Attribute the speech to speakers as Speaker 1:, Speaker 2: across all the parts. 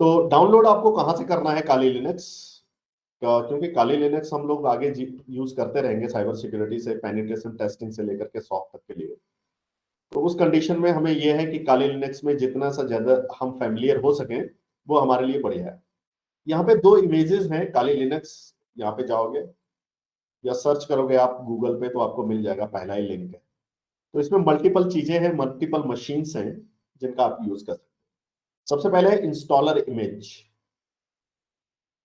Speaker 1: तो डाउनलोड आपको कहाँ से करना है काली लिनक्स, क्योंकि काली लिनक्स हम लोग आगे यूज करते रहेंगे साइबर सिक्योरिटी से पेनिट्रेशन टेस्टिंग से लेकर के सॉफ्ट तक के लिए। तो उस कंडीशन में हमें यह है कि काली लिनक्स में जितना सा ज्यादा हम फैमिलियर हो सकें वो हमारे लिए बढ़िया है। यहाँ पे दो इमेजेस हैं काली लिनक्स, यहाँ पे जाओगे या सर्च करोगे आप गूगल पे तो आपको मिल जाएगा, पहला ही लिंक है। तो इसमें मल्टीपल चीजें हैं, मल्टीपल मशीन्स हैं जिनका आप यूज कर सकते हैं। सबसे पहले इंस्टॉलर इमेज।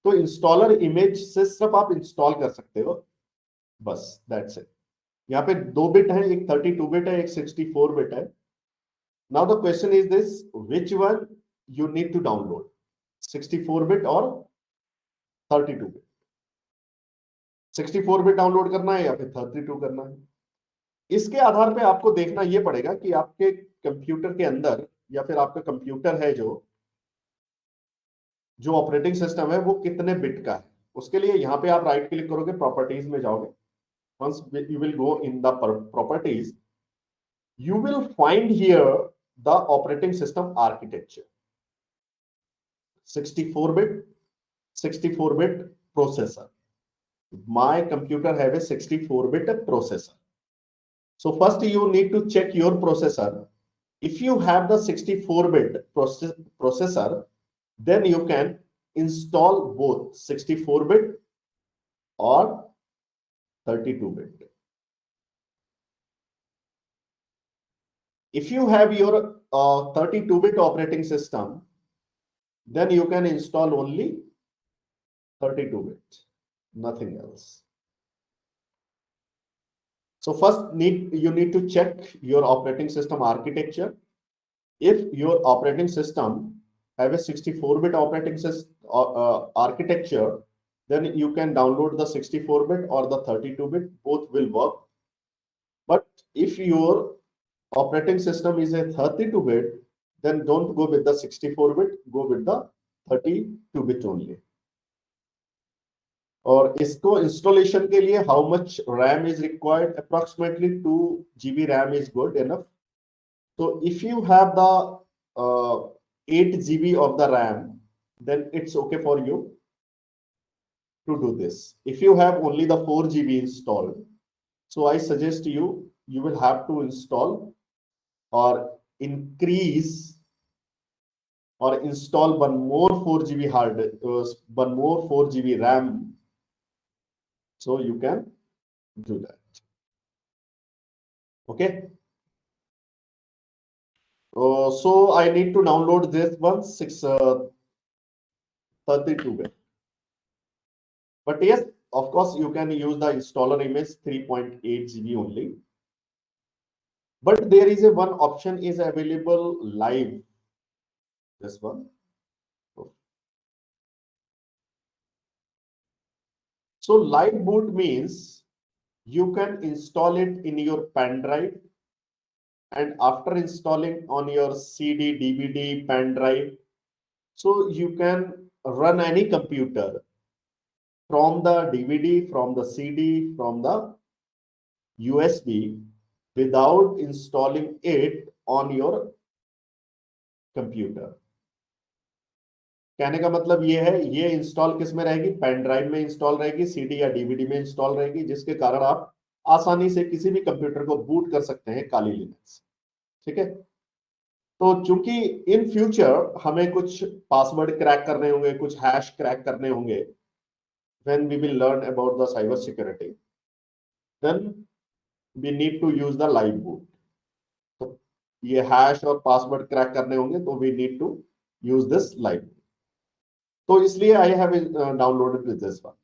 Speaker 1: तो इंस्टॉलर इमेज से सिर्फ आप इंस्टॉल कर सकते हो, बस दैट्स इट। यहाँ पे 2 बिट है, एक 32 बिट है, एक 64 बिट है। Now the question is this, which one you need to download, 64 bit और 32 बिट? 64 बिट डाउनलोड करना है या फिर 32 करना है? इसके आधार पे आपको देखना यह पड़ेगा कि आपके कंप्यूटर के अंदर या फिर आपका कंप्यूटर है जो ऑपरेटिंग सिस्टम है वो कितने बिट का है। उसके लिए यहाँ पे आप राइट क्लिक करोगे, प्रॉपर्टीज में जाओगे। once you will go in the properties, you will find here the operating system architecture, 64 bit 64-bit processor. My computer have a 64-bit processor. So first you need to check your processor. If you have the 64-bit processor, then you can install both 64-bit or 32-bit. If you have your 32-bit operating system, then you can install only 32-bit, nothing else. So first you need to check your operating system architecture. If your operating system have a 64-bit operating system architecture, then you can download the 64-bit or the 32-bit, both will work. But if your operating system is a 32-bit, then don't go with the 64-bit, go with the 32-bit only. और इसको installation के लिए how much RAM is required, approximately 2 GB RAM is good enough. तो if you have the 8 GB of the RAM, then it's okay for you to do this. If you have only the 4 GB installed, so I suggest you will have to install or increase or install one more 4 GB one more 4 GB RAM, so you can do that. Okay. So I need to download this one 32-bit. But yes, of course you can use the installer image 3.8 GB only. But there is a one option is available live. This one. So live boot means you can install it in your pen drive, and after installing on your CD, DVD, pen drive, so you can run any computer from the DVD, from the CD, from the USB without installing it on your computer. कहने का मतलब ये है, ये install किस में रहेगी, pen drive में इंस्टॉल रहेगी, सीडी या डीवीडी में इंस्टॉल रहेगी, जिसके कारण आप आसानी से किसी भी कंप्यूटर को बूट कर सकते हैं काली लिनक्स. ठीक है. तो चूंकि इन फ्यूचर हमें कुछ पासवर्ड क्रैक करने होंगे, कुछ हैश क्रैक करने होंगे, when we will learn about the cyber security, then we need to use the live boot. तो ये हैश और पासवर्ड क्रैक करने होंगे तो we need to use this live boot. तो इसलिए I have downloaded this one.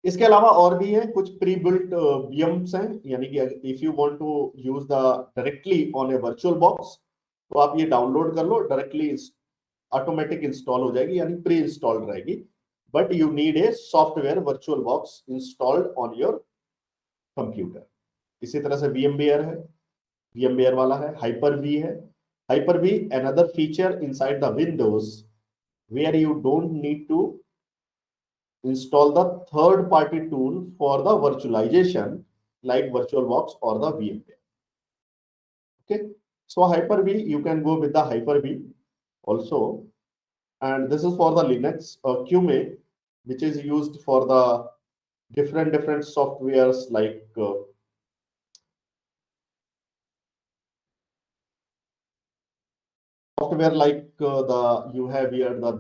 Speaker 1: इसके अलावा और भी है कुछ प्री बिल्ट VMs हैं, यानी कि if you want to use the directly on a virtual box तो आप ये डाउनलोड कर लो, डायरेक्टली ऑटोमेटिक इंस्टॉल हो जाएगी, यानी प्री इंस्टॉल्ड रहेगी. But you need a software virtual box installed on your computer. इसी तरह से VMware है, VMware वाला है, Hyper-V है. Hyper-V another feature inside the Windows where you don't need to install the third party tool for the virtualization like VirtualBox or the VMware. Okay, so Hyper-V, you can go with the Hyper-V also. And this is for the Linux QMA, which is used for the different softwares like the you have here the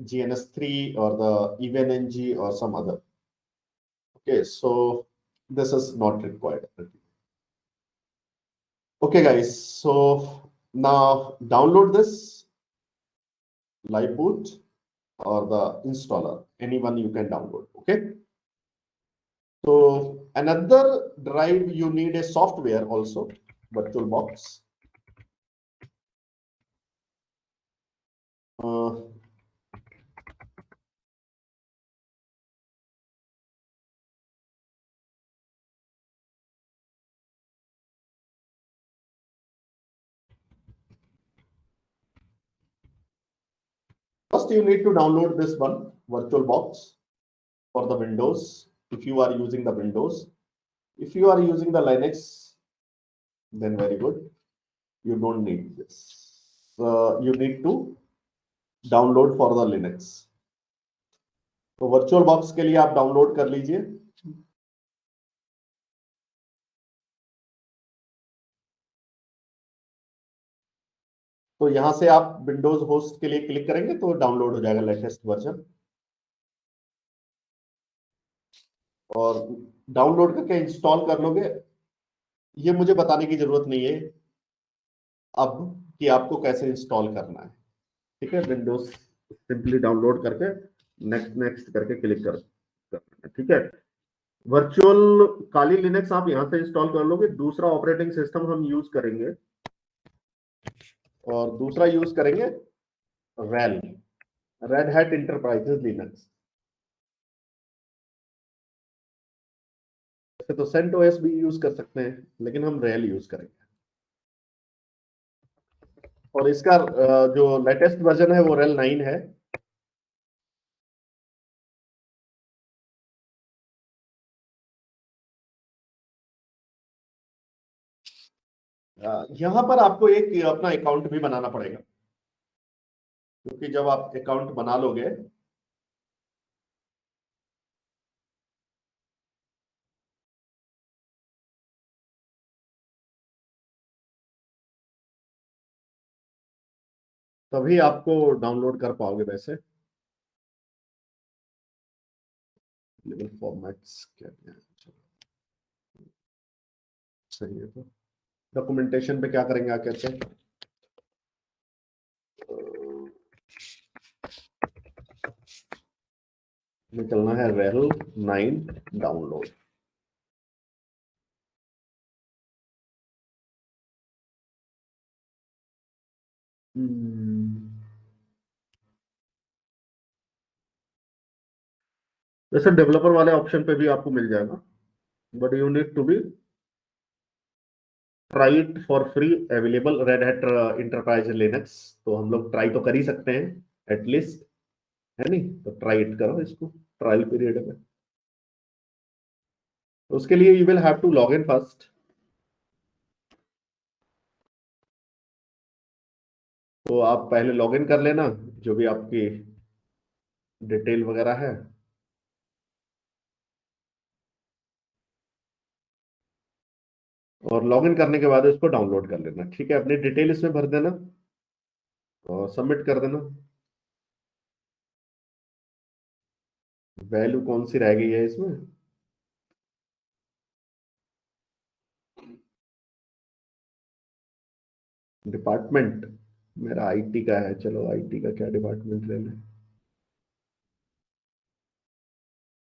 Speaker 1: GNS3 or the EvenNG or some other. Okay, so this is not required. Okay, guys, so now download this live boot or the installer, anyone you can download. Okay, so another drive you need a software also, VirtualBox. First, you need to download this one, VirtualBox, for the Windows, if you are using the Windows. If you are using the Linux, then very good. You don't need this. You need to download for the Linux. तो virtual box के लिए आप download कर लीजिए। तो यहां से आप विंडोज होस्ट के लिए क्लिक करेंगे तो डाउनलोड हो जाएगा लेटेस्ट वर्जन। और डाउनलोड करके इंस्टॉल कर लोगे। ये मुझे बताने की जरूरत नहीं है अब कि आपको कैसे इंस्टॉल करना है, ठीक है। विंडोज सिंपली डाउनलोड करके नेक्स्ट नेक्स्ट करके क्लिक करना है, ठीक है। वर्चुअल काली लिनक्स आप यहां से इंस्टॉल कर लोगे। दूसरा ऑपरेटिंग सिस्टम हम यूज करेंगे और दूसरा यूज करेंगे rail, red hat enterprises Linux. तो सेंटोस भी यूज कर सकते हैं लेकिन हम रेल यूज करेंगे। और इसका जो लेटेस्ट वर्जन है वो रेल 9 है। यहां पर आपको एक अपना अकाउंट भी बनाना पड़ेगा, क्योंकि जब आप अकाउंट बना लोगे तभी आपको डाउनलोड कर पाओगे। वैसे लेवल फॉर्मेट्स क्या है, सही है। तो डॉक्यूमेंटेशन पे क्या करेंगे आके, कहते हैं निकलना है रेल 9 डाउनलोड। वैसे डेवलपर वाले ऑप्शन पे भी आपको मिल जाएगा, but you need to be try it for free available Red Hat Enterprise Linux. तो हम लोग ट्राई तो कर ही सकते हैं एटलीस्ट, है नहीं। तो ट्राई इट करो इसको ट्रायल पीरियड में। तो उसके लिए you will have to log in first. तो आप पहले लॉग इन कर लेना जो भी आपकी डिटेल वगैरह है। और लॉग इन करने के बाद इसको डाउनलोड कर लेना, ठीक है। अपनी डिटेल इसमें भर देना और सबमिट कर देना। वैल्यू कौन सी रह गई है इसमें, डिपार्टमेंट मेरा आईटी का है। चलो आईटी का क्या डिपार्टमेंट ले लें,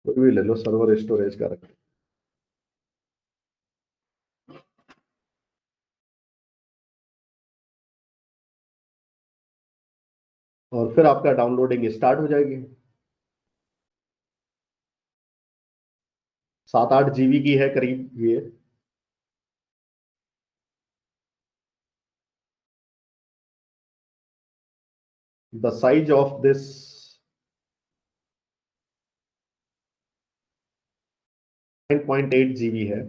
Speaker 1: कोई भी ले लो, सर्वर स्टोरेज का रखें। और फिर आपका डाउनलोडिंग स्टार्ट हो जाएगी। 7-8 जीबी की है करीब ये। The size of this 9.8 GB है।